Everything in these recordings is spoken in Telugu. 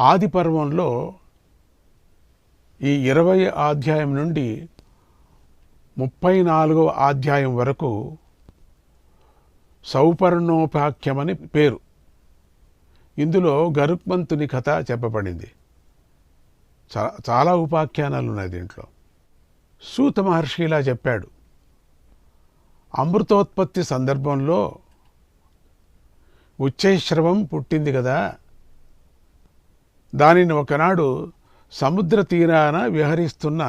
ఆది పర్వంలో ఈ 20వ అధ్యాయం నుండి 34వ అధ్యాయం వరకు సౌపర్ణోపాఖ్యమని పేరు. ఇందులో గరుత్మంతుని కథ చెప్పబడింది. చాలా ఉపాఖ్యానాలు ఉన్నాయి దీంట్లో. సూత మహర్షి ఇలా చెప్పాడు. అమృతోత్పత్తి సందర్భంలో ఉచ్చైశ్రవం పుట్టింది కదా, దానిని ఒకనాడు సముద్ర తీరాన విహరిస్తున్న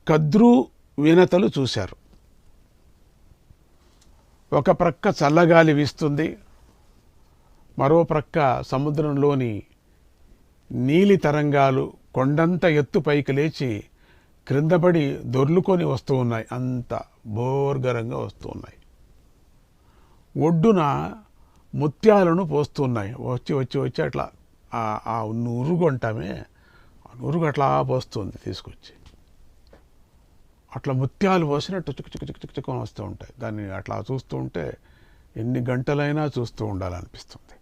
కద్రు వినతలు చూశారు. ఒక ప్రక్క చల్లగాలి వీస్తుంది, మరో ప్రక్క సముద్రంలోని నీలి తరంగాలు కొండంత ఎత్తు పైకి లేచి క్రిందపడి దొర్లుకొని వస్తూ ఉన్నాయి. అంత భోర్గరంగా వస్తూ ఉన్నాయి. ఒడ్డున ముత్యాలను పోస్తున్నాయి. వచ్చి వచ్చి వచ్చి అట్లా ఆ నురుగు అంటామే, ఆ నురుగు అట్లా పోస్తుంది తీసుకొచ్చి. అట్లా ముత్యాలు పోసినట్టు చిక్కు చిక్కు చిక్కు చిక్కుని వస్తూ ఉంటాయి. దాన్ని అట్లా చూస్తూ ఉంటే ఎన్ని గంటలైనా చూస్తూ ఉండాలనిపిస్తుంది.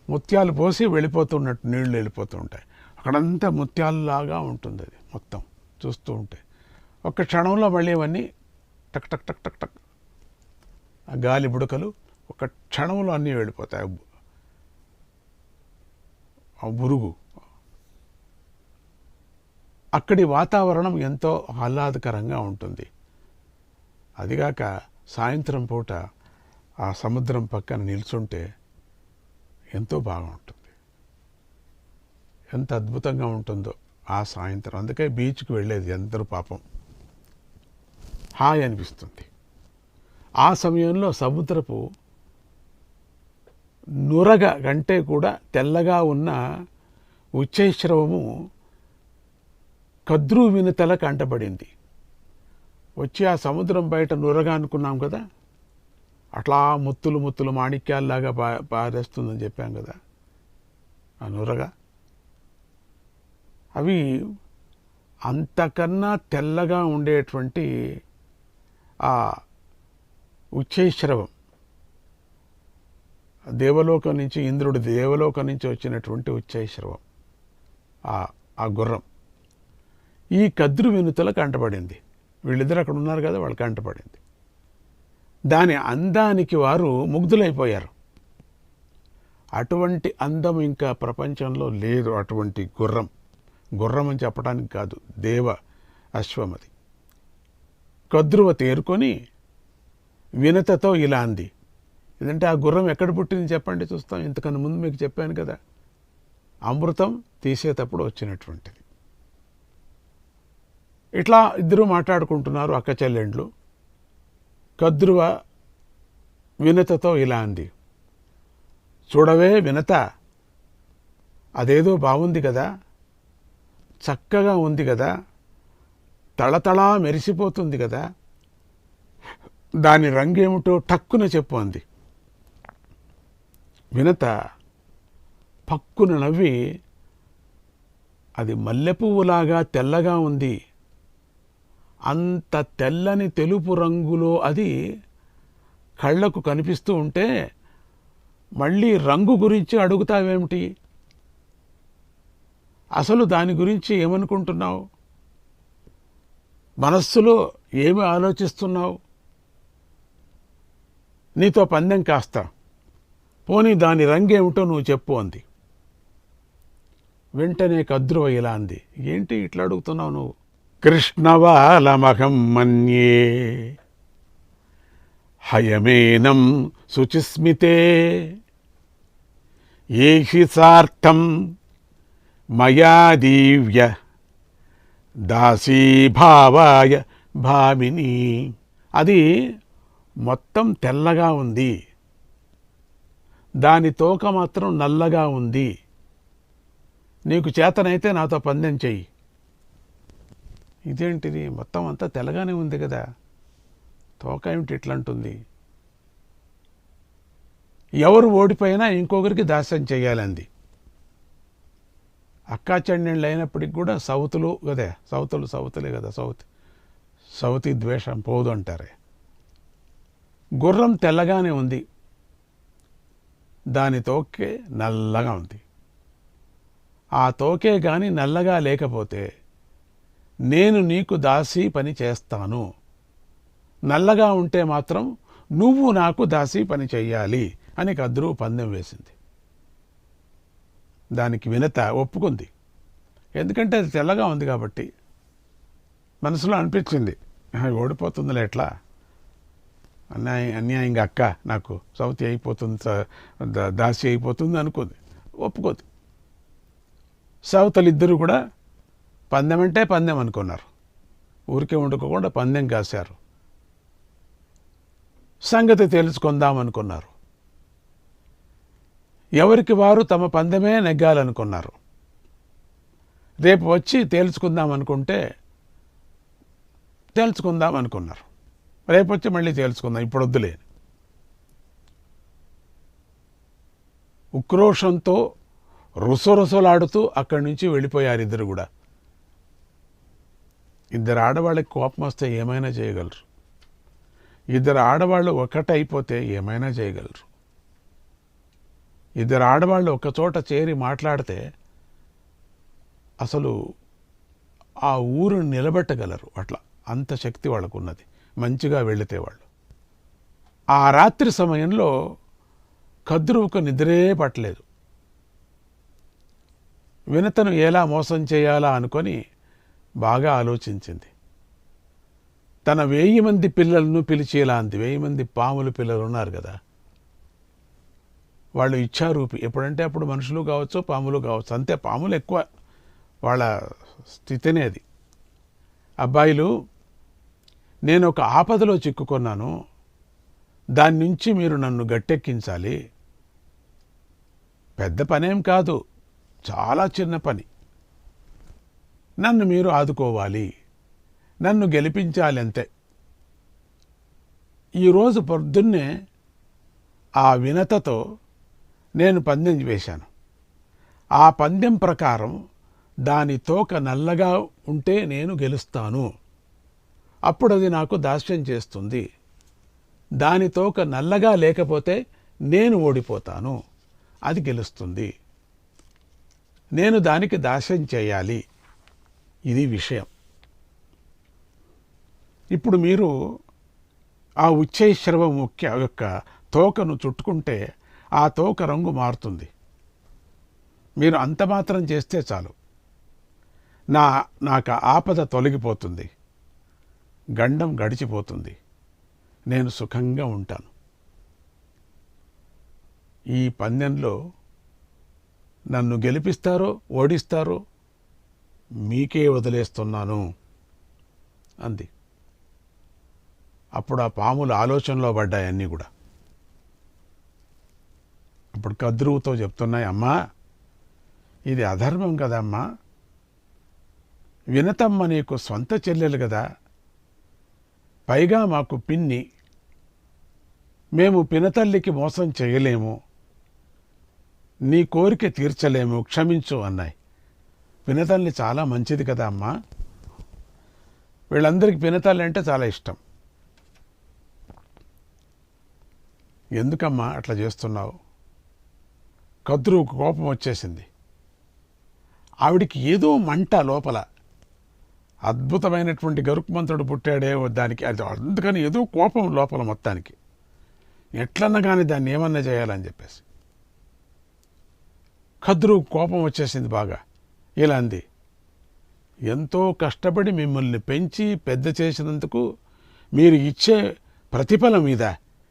ముత్యాలు పోసి వెళ్ళిపోతున్నట్టు నీళ్లు వెళ్ళిపోతూ ఉంటాయి. అక్కడంతా ముత్యాలలాగా ఉంటుంది అది మొత్తం చూస్తూ ఉంటే. ఒక్క క్షణంలో మళ్ళీ ఇవన్నీ టక్ టక్ టక్ టక్ టక్ ఆ గాలి బుడకలు ఒక క్షణంలో అన్నీ వెళ్ళిపోతాయి. ఆ బురుగు. అక్కడి వాతావరణం ఎంతో ఆహ్లాదకరంగా ఉంటుంది. అదిగాక సాయంత్రం పూట ఆ సముద్రం పక్కన నిల్చుంటే ఎంతో బాగా ఉంటుంది. ఎంత అద్భుతంగా ఉంటుందో ఆ సాయంత్రం. అందుకే బీచ్కి వెళ్ళేది అందరూ పాపం. హాయ్ అనిపిస్తుంది. ఆ సమయంలో సముద్రపు నురగ కంటే కూడా తెల్లగా ఉన్న ఉచ్చైశ్రవము కద్రు వినతల కంటపడింది. వచ్చి ఆ సముద్రం బయట నురగ అనుకున్నాం కదా, అట్లా ముత్తులు ముత్తులు మాణిక్యాల్లాగా పారేస్తుందని చెప్పాం కదా, ఆ నురగ. అవి అంతకన్నా తెల్లగా ఉండేటువంటి ఆ ఉచ్చైశ్రవం, దేవలోకం నుంచి, ఇంద్రుడి దేవలోకం నుంచి వచ్చినటువంటి ఉచ్చైశ్రవం, ఆ గుర్రం ఈ కద్రు వినుతల కంటపడింది. వీళ్ళిద్దరు అక్కడ ఉన్నారు కదా, వాళ్ళు కంటపడింది. దాని అందానికి వారు ముగ్ధులైపోయారు. అటువంటి అందం ఇంకా ప్రపంచంలో లేదు. అటువంటి గుర్రం అని చెప్పడానికి కాదు, దేవ అశ్వమది. కద్రువ తేరుకొని వినతతో ఇలా అంది. ఇదంటే ఆ గుర్రం ఎక్కడ పుట్టింది చెప్పండి చూస్తాం. ఇంతకన్నా ముందు మీకు చెప్పాను కదా, అమృతం తీసేటప్పుడు వచ్చినటువంటిది. ఇట్లా ఇద్దరు మాట్లాడుకుంటున్నారు, అక్క చెల్లెండ్లు. కద్రువ వినతతో ఇలా అంది. చూడవే వినత, అదేదో బాగుంది కదా, చక్కగా ఉంది కదా, తళతళా మెరిసిపోతుంది కదా, దాని రంగేమిటో టక్కున చెప్పు అంది. వినత పక్కున నవ్వి, అది మల్లెపువ్వులాగా తెల్లగా ఉంది, అంత తెల్లని తెలుపు రంగులో అది కళ్ళకు కనిపిస్తూ ఉంటే మళ్ళీ రంగు గురించి అడుగుతావేమిటి? అసలు దాని గురించి ఏమనుకుంటున్నావు? మనస్సులో ఏమి ఆలోచిస్తున్నావు? నీతో పందెం కాస్తా, పోనీ దాని రంగేమిటో నువ్వు చెప్పు అంది. వెంటనే కద్రువ ఇలా అంది. ఏంటి ఇట్లా అడుగుతున్నావు నువ్వు? కృష్ణవాలమహం మన్యే హయమేనం శుచిస్మితే ఏహి సార్థం మయా దీవ్య దాసీభావాయ భామిని. అది మొత్తం తెల్లగా ఉంది, దాని తోక మాత్రం నల్లగా ఉంది. నీకు చేతనైతే నాతో పందెం చెయ్యి. ఇదేంటిది, మొత్తం అంతా తెల్లగానే ఉంది కదా, తోక ఏమిటి ఇట్లంటుంది? ఎవరు ఓడిపోయినా ఇంకొకరికి దాస్యం చేయాలంది. అక్కా చెన్నెళ్ళు అయినప్పటికి కూడా సౌతులు కదా, సౌతులే కదా, సౌతి ద్వేషం పోదు అంటారే. గుర్రం తెల్లగానే ఉంది, దాని తోకే నల్లగా ఉంది. ఆ తోకే గాని నల్లగా లేకపోతే నేను నీకు దాసీ పని చేస్తాను, నల్లగా ఉంటే మాత్రం నువ్వు నాకు దాసీ పని చెయ్యాలి అని కద్రువు పందెం వేసింది. దానికి వినత ఒప్పుకుంది. ఎందుకంటే అది తెల్లగా ఉంది కాబట్టి. మనసులో అనిపించింది, ఓడిపోతుందిలే ఎట్లా, అన్యాయంగా అక్క నాకు సౌతి అయిపోతుంది, దాసి అయిపోతుంది అనుకుంది. ఒప్పుకోదు. సౌతలిద్దరూ కూడా పందెం అంటే పందెం అనుకున్నారు. ఊరికే వండుకోకుండా పందెం కాశారు. సంగతి తెలుసుకుందామనుకున్నారు. ఎవరికి వారు తమ పందెమే నెగ్గాలనుకున్నారు. రేపు వచ్చి తేల్చుకుందాం అనుకున్నారు. రేపు వచ్చి మళ్ళీ తేల్చుకుందాం, ఇప్పుడు వద్దులే. ఉక్రోషంతో రుసరుసలాడుతూ అక్కడి నుంచి వెళ్ళిపోయారు ఇద్దరు కూడా. ఇద్దరు ఆడవాళ్ళకి కోపం వస్తే ఏమైనా చేయగలరు. ఇద్దరు ఆడవాళ్ళు ఒకటైపోతే ఏమైనా చేయగలరు. ఇద్దరు ఆడవాళ్ళు ఒకచోట చేరి మాట్లాడితే అసలు ఆ ఊరు నిలబెట్టగలరు. అట్లా అంత శక్తి వాళ్ళకు ఉన్నది, మంచిగా వెళితే వాళ్ళు. ఆ రాత్రి సమయంలో కద్రువుకు నిద్రే పట్టలేదు. వినతను ఎలా మోసం చేయాలా అనుకొని బాగా ఆలోచించింది. తన 1000 మంది పిల్లలను పిలిచేలా అంది. 1000 మంది పాముల పిల్లలు ఉన్నారు కదా, వాళ్ళు ఇచ్చారూపి. ఎప్పుడంటే అప్పుడు మనుషులు కావచ్చు, పాములు కావచ్చు, అంతే. పాములు ఎక్కువ వాళ్ళ స్థితినే అది. అబ్బాయిలు, నేను ఒక ఆపదలో చిక్కుకున్నాను, దాని నుంచి మీరు నన్ను గట్టెక్కించాలి. పెద్ద పనేం కాదు, చాలా చిన్న పని. నన్ను మీరు ఆదుకోవాలి, నన్ను గెలిపించాలి అంతే. ఈరోజు పొద్దున్నే ఆ వినతతో నేను పందెం వేశాను. ఆ పందెం ప్రకారం దాని తోక నల్లగా ఉంటే నేను గెలుస్తాను, అప్పుడు అది నాకు దాస్యం చేస్తుంది. దాని తోక నల్లగా లేకపోతే నేను ఓడిపోతాను, అది గెలుస్తుంది. నేను దానికి దాస్యం చేయాలి. ఇది విషయం. ఇప్పుడు మీరు ఆ ఉచ్చైశ్రవం యొక్క తోకను చుట్టుకుంటే ఆ తోక రంగు మారుతుంది. మీరు అంత మాత్రం చేస్తే చాలు. నాకు ఆపద తొలగిపోతుంది, గండం గడిచిపోతుంది, నేను సుఖంగా ఉంటాను. ఈ పందెంలో నన్ను గెలిపిస్తారో ఓడిస్తారో మీకే వదిలేస్తున్నాను అంది. అప్పుడు ఆ పాములు ఆలోచనలో పడ్డాయి అన్నీ కూడా. అప్పుడు కద్రువుతో చెప్తున్నాయి, అమ్మా ఇది అధర్మం కదమ్మా, వినతమ్మ నీకు సొంత చెల్లెలు కదా, పైగా మాకు పిన్ని, మేము పినతల్లికి మోసం చేయలేము, నీ కోరిక తీర్చలేము, క్షమించు అన్నాయి. పినతల్లి చాలా మంచిది కదా అమ్మా, వీళ్ళందరికీ పినతల్లి అంటే చాలా ఇష్టం. ఎందుకమ్మా అట్లా చేస్తున్నావు? కద్రువుకు కోపం వచ్చేసింది. ఆవిడికి ఏదో మంట లోపల, అద్భుతమైనటువంటి గరుక్మంతుడు పుట్టాడే దానికి, అది అందుకని ఏదో కోపం లోపల మొత్తానికి. ఎట్లన్నా కానీ దాన్ని ఏమన్నా చేయాలని చెప్పేసి కద్రువు కోపం వచ్చేసింది బాగా. ఇలా అంది, ఎంతో కష్టపడి మిమ్మల్ని పెంచి పెద్ద చేసినందుకు మీరు ఇచ్చే ప్రతిఫలం మీద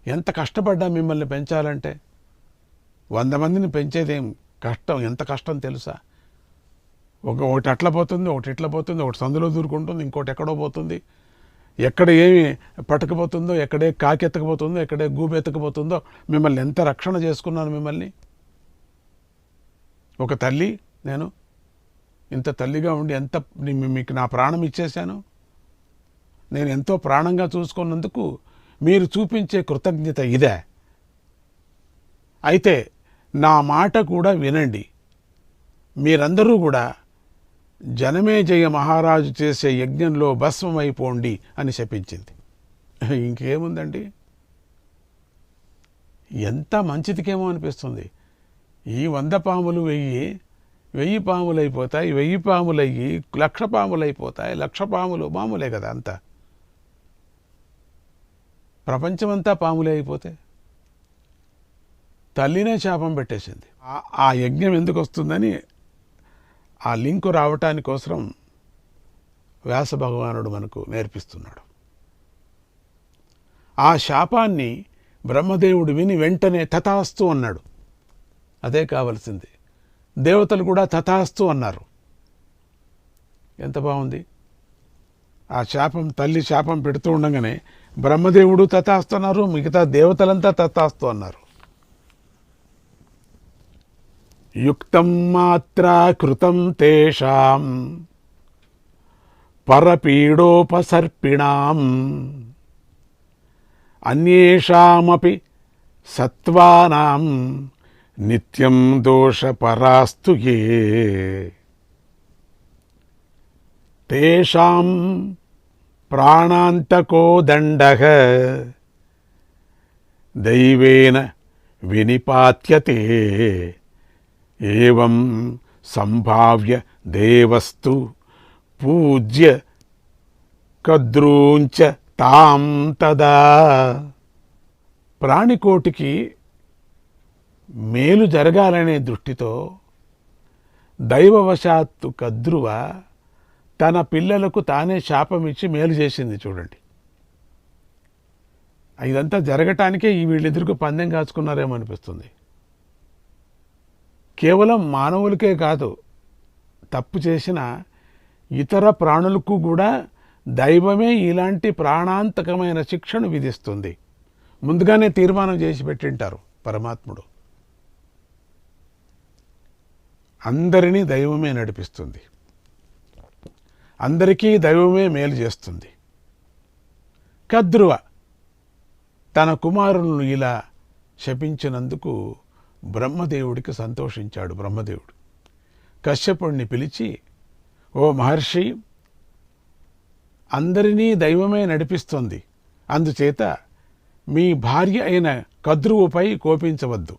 ఎంత కష్టపడ్డా మిమ్మల్ని పెంచాలంటే, 100 మందిని పెంచేదేం కష్టం, ఎంత కష్టం తెలుసా? ఒకటి అట్లా పోతుంది, ఒకటి ఇట్లా పోతుంది, ఒకటి సందులో దూరుకుంటుంది, ఇంకోటి ఎక్కడో పోతుంది, ఎక్కడ ఏమి పట్టుకుపోతుందో, ఎక్కడే కాకెత్తకపోతుందో, ఎక్కడే గూబెత్తకపోతుందో. మిమ్మల్ని ఎంత రక్షణ చేసుకున్నాను మిమ్మల్ని. ఒక తల్లి నేను, ఇంత తల్లిగా ఉండి ఎంత మీకు నా ప్రాణం ఇచ్చేశాను. నేను ఎంతో ప్రాణంగా చూసుకున్నందుకు మీరు చూపించే కృతజ్ఞత ఇదే. అయితే నా మాట కూడా వినండి, మీరందరూ కూడా జనమేజయ మహారాజు చేసే యజ్ఞంలో భస్మమైపోండి అని శపించింది. ఇంకేముందండి, ఎంత మంచిదికేమో అనిపిస్తుంది. ఈ 100 పాములు 1000 1000 పాములు అయిపోతాయి, 1000 పాములు అయ్యి 1,00,000 పాములు అయిపోతాయి, 1,00,000 పాములు మామూలే కదా అంతా. ప్రపంచమంతా పాములే అయిపోతే తల్లినే శాపం పెట్టేసింది. ఆ యజ్ఞం ఎందుకు వస్తుందని ఆ లింకు రావటానికోసం వ్యాస భగవానుడు మనకు నేర్పిస్తున్నాడు. ఆ శాపాన్ని బ్రహ్మదేవుడు విని వెంటనే తథాస్తు అన్నాడు. అదే కావలసింది. దేవతలు కూడా తథాస్తు అన్నారు. ఎంత బాగుంది. ఆ శాపం, తల్లి శాపం పెడుతూ ఉండగానే బ్రహ్మదేవుడు తథాస్తు అన్నారు, మిగతా దేవతలంతా తథాస్తు అన్నారు. యుక్తం మాత్రా కృతం తేషాం పరపీడోపసర్పిణాం అన్యేషామపి సత్వానాం నిత్యం దోషపరాస్తు యే తేషాం ప్రాణాంతకో దండః దైవేన వినిపాత్యతే ఏవం సంభావ్య దేవస్తు పూజ్య కద్రూంచ తాం తదా. ప్రాణికోటికి మేలు జరగాలనే దృష్టితో దైవవశాత్తు కద్రువ తన పిల్లలకు తానే శాపమిచ్చి మేలు చేసింది. చూడండి, ఇదంతా జరగటానికే ఈ వీళ్ళిద్దరికి పందెం కాచుకున్నారేమో అనిపిస్తుంది. కేవలం మానవులకే కాదు, తప్పు చేసిన ఇతర ప్రాణులకు కూడా దైవమే ఇలాంటి ప్రాణాంతకమైన శిక్షను విధిస్తుంది. ముందుగానే తీర్మానం చేసి పెట్టింటారు పరమాత్ముడు. అందరినీ దైవమే నడిపిస్తుంది, అందరికీ దైవమే మేలు చేస్తుంది. కద్రువ తన కుమారులను ఇలా శపించినందుకు బ్రహ్మదేవుడికి సంతోషించాడు. బ్రహ్మదేవుడు కశ్యపుడిని పిలిచి, ఓ మహర్షి, అందరినీ దైవమే నడిపిస్తుంది, అందుచేత మీ భార్య అయిన కద్రువుపై కోపించవద్దు.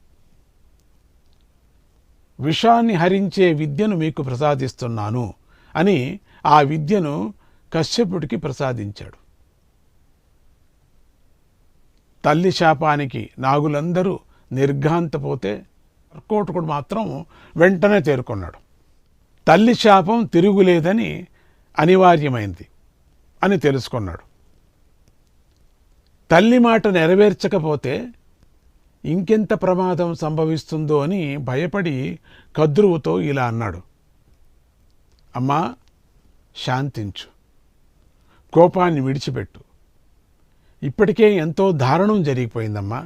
విషాన్ని హరించే విద్యను మీకు ప్రసాదిస్తున్నాను అని ఆ విద్యను కశ్యపుడికి ప్రసాదించాడు. తల్లి శాపానికి నాగులందరూ నిర్ఘాంతపోతే కర్కోటకుడు మాత్రం వెంటనే తేరుకున్నాడు. తల్లి శాపం తిరుగులేదని అనివార్యమైంది అని తెలుసుకున్నాడు. తల్లి మాట నెరవేర్చకపోతే ఇంకెంత ప్రమాదం సంభవిస్తుందో అని భయపడి కద్రువుతో ఇలా అన్నాడు, అమ్మా శాంతించు, కోపాన్ని విడిచిపెట్టు. ఇప్పటికే ఎంతో దారుణం జరిగిపోయిందమ్మా,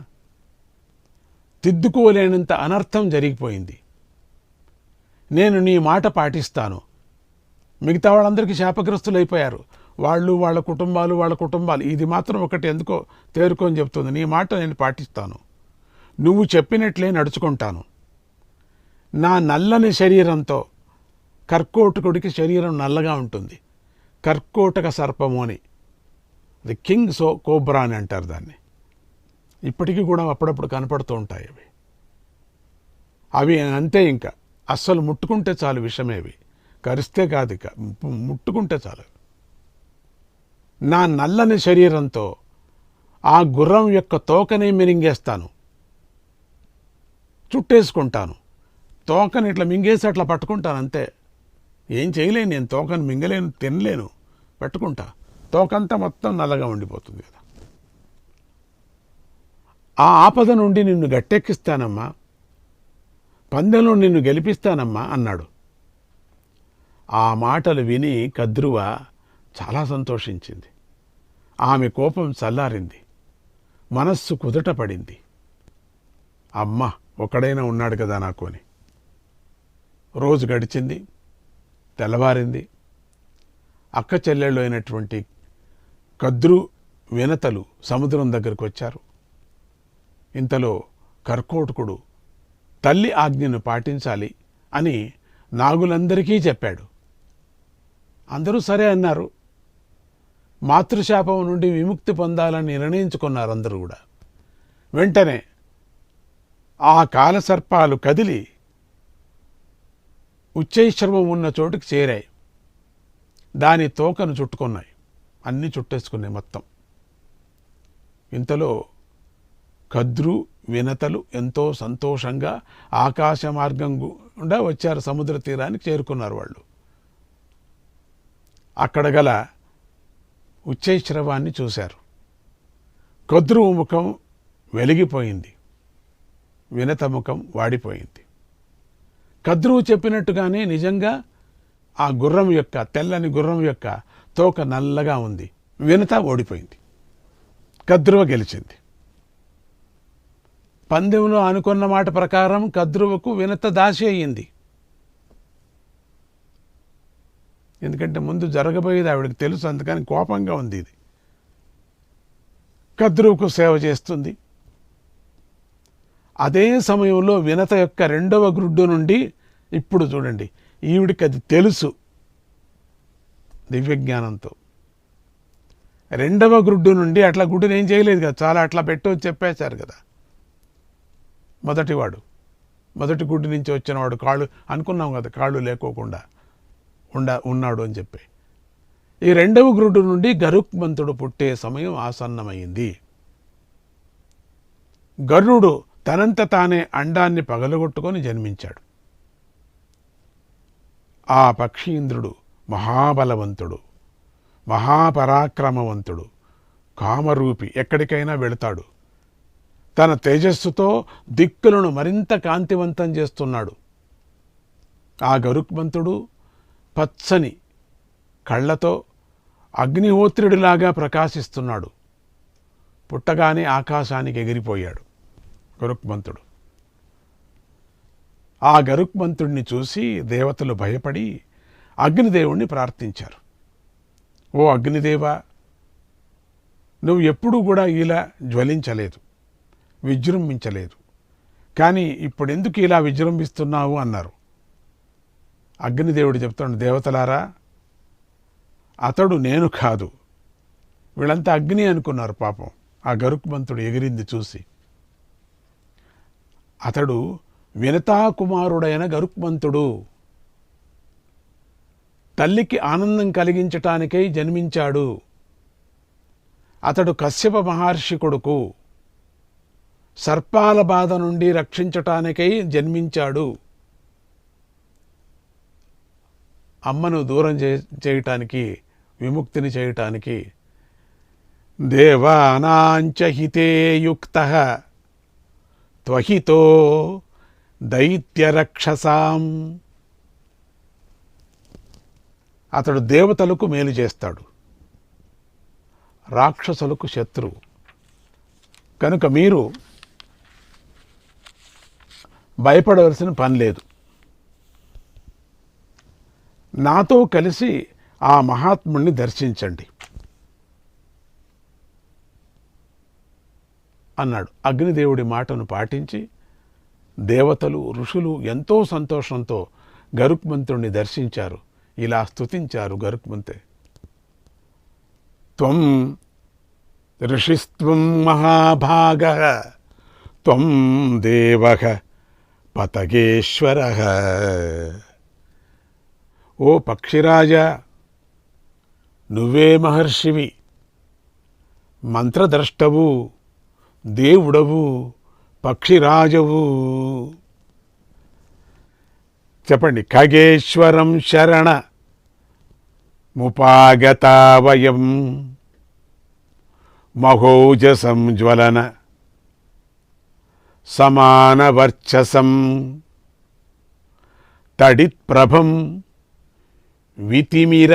తిద్దుకోలేనంత అనర్థం జరిగిపోయింది. నేను నీ మాట పాటిస్తాను. మిగతా వాళ్ళందరికీ శాపగ్రస్తులైపోయారు, వాళ్ళు వాళ్ళ కుటుంబాలు. ఇది మాత్రం ఒకటి ఎందుకో తేరుకొని చెప్తుంది, నీ మాట నేను పాటిస్తాను, నువ్వు చెప్పినట్లే నడుచుకుంటాను. నా నల్లని శరీరంతో, కర్కోటకుడికి శరీరం నల్లగా ఉంటుంది, కర్కోటక సర్పము అని, ది కింగ్ కోబ్రా అని అంటారు దాన్ని. ఇప్పటికీ కూడా అప్పుడప్పుడు కనపడుతూ ఉంటాయి అవి అంతే. ఇంకా అస్సలు ముట్టుకుంటే చాలు విషమేవి, కరిస్తే కాదు, ఇక ముట్టుకుంటే చాలు. నా నల్లని శరీరంతో ఆ గుర్రం యొక్క తోకనే మిరింగేస్తాను, చుట్టేసుకుంటాను. తోకని ఇట్లా మింగేసి అట్లా పట్టుకుంటాను అంతే. ఏం చేయలేను నేను, తోకను మింగలేను, తినలేను, పెట్టుకుంటా. తోకంతా మొత్తం నల్లగా ఉండిపోతుంది కదా. ఆ ఆపద నుండి నిన్ను గట్టెక్కిస్తానమ్మా, పందెంలో నిన్ను గెలిపిస్తానమ్మా అన్నాడు. ఆ మాటలు విని కద్రువ చాలా సంతోషించింది. ఆమె కోపం చల్లారింది, మనస్సు కుదుట పడింది. అమ్మ ఒకడైనా ఉన్నాడు కదా నాకు అని. రోజు గడిచింది, తెల్లవారింది. అక్క చెల్లెళ్ళు అయినటువంటి కద్రు వినతలు సముద్రం దగ్గరకు వచ్చారు. ఇంతలో కర్కోటకుడు తల్లి ఆజ్ఞను పాటించాలి అని నాగులందరికీ చెప్పాడు. అందరూ సరే అన్నారు. మాతృశాపం నుండి విముక్తి పొందాలని నిర్ణయించుకున్నారు అందరూ కూడా. వెంటనే ఆ కాలసర్పాలు కదిలి ఉచ్చైశ్రవం ఉన్న చోటుకి చేరాయి. దాని తోకను చుట్టుకున్నాయి, అన్నీ చుట్టేసుకున్నాయి మొత్తం. ఇంతలో కద్రు వినతలు ఎంతో సంతోషంగా ఆకాశ మార్గం గుండా వచ్చారు, సముద్ర తీరానికి చేరుకున్నారు వాళ్ళు. అక్కడ గల ఉచ్చైశ్రవాన్ని చూశారు. కద్రువు ముఖం వెలిగిపోయింది, వినత ముఖం వాడిపోయింది. కద్రువు చెప్పినట్టుగానే నిజంగా ఆ గుర్రం యొక్క, తెల్లని గుర్రం యొక్క తోక నల్లగా ఉంది. వినత ఓడిపోయింది, కద్రువ గెలిచింది. పందెంలో అనుకున్న మాట ప్రకారం కద్రువకు వినత దాసి అయ్యింది. ఎందుకంటే ముందు జరగబోయేది ఆవిడకి తెలుసు, అందుకని కోపంగా ఉంది. ఇది కద్రువుకు సేవ చేస్తుంది. అదే సమయంలో వినత యొక్క రెండవ గ్రుడ్డు నుండి, ఇప్పుడు చూడండి, ఈవిడికి అది తెలుసు దివ్యజ్ఞానంతో. రెండవ గ్రుడ్డు నుండి, అట్లా గుడ్డుని ఏం చేయలేదు కదా, చాలా అట్లా పెట్టు చెప్పేశారు కదా. మొదటి గుడ్డు నుంచి వచ్చినవాడు కాళ్ళు అనుకున్నాం కదా, కాళ్ళు లేకోకుండా ఉన్నాడు అని చెప్పి. ఈ రెండవ గ్రుడ్డు నుండి గరుక్మంతుడు పుట్టే సమయం ఆసన్నమైంది. గరుడు తనంత తానే అండాన్ని పగలగొట్టుకొని జన్మించాడు. ఆ పక్షీంద్రుడు మహాబలవంతుడు, మహాపరాక్రమవంతుడు, కామరూపి, ఎక్కడికైనా వెళతాడు. తన తేజస్సుతో దిక్కులను మరింత కాంతివంతం చేస్తున్నాడు. ఆ గరుక్మంతుడు పచ్చని కళ్ళతో అగ్నిహోత్రుడిలాగా ప్రకాశిస్తున్నాడు. పుట్టగానే ఆకాశానికి ఎగిరిపోయాడు గరుక్మంతుడు. ఆ గరుక్మంతుడిని చూసి దేవతలు భయపడి అగ్నిదేవుణ్ణి ప్రార్థించారు. ఓ అగ్నిదేవా, నువ్వు ఎప్పుడూ కూడా ఇలా జ్వలించలేదు, విజృంభించలేదు, కానీ ఇప్పుడెందుకు ఇలా విజృంభిస్తున్నావు అన్నారు. అగ్నిదేవుడు చెప్తాడు, దేవతలారా, అతడు నేను కాదు. వీళ్ళంతా అగ్ని అనుకున్నారు పాపం ఆ గరుక్మంతుడు ఎగిరింది చూసి. అతడు వినతాకుమారుడైన గరుక్మంతుడు. తల్లికి ఆనందం కలిగించటానికై జన్మించాడు. అతడు కశ్యప మహర్షి కొడుకు. సర్పాల బాధ నుండి రక్షించటానికై జన్మించాడు. అమ్మను దూరం చేయటానికి, విముక్తిని చేయటానికి. దేవానాంచ హితే యుక్తః త్వహితో దైత్యరక్షసాం. అతడు దేవతలకు మేలు చేస్తాడు, రాక్షసులకు శత్రువు. కనుక మీరు భయపడవలసిన పని లేదు. నాతో కలిసి ఆ మహాత్ముడిని దర్శించండి అన్నాడు. అగ్నిదేవుడి మాటను పాటించి దేవతలు, ఋషులు ఎంతో సంతోషంతో గరుక్మంతుడిని దర్శించారు. ఇలా స్తుతించారు గరుక్మంతే. త్వం ఋషిస్త్వం మహాభాగః త్వం దేవః పతగేశ్వరః. ఓ పక్షిరాజా, నువ్వే మహర్షివి, మంత్రద్రష్టవు, దేవుడవు, పక్షిరాజవు. చెప్పండి. ఖగేశ్వరం శరణ ముపాగతా వయం మహోజసం జ్వలన సమానవర్చసం తడిత్ప్రభం వితిమిర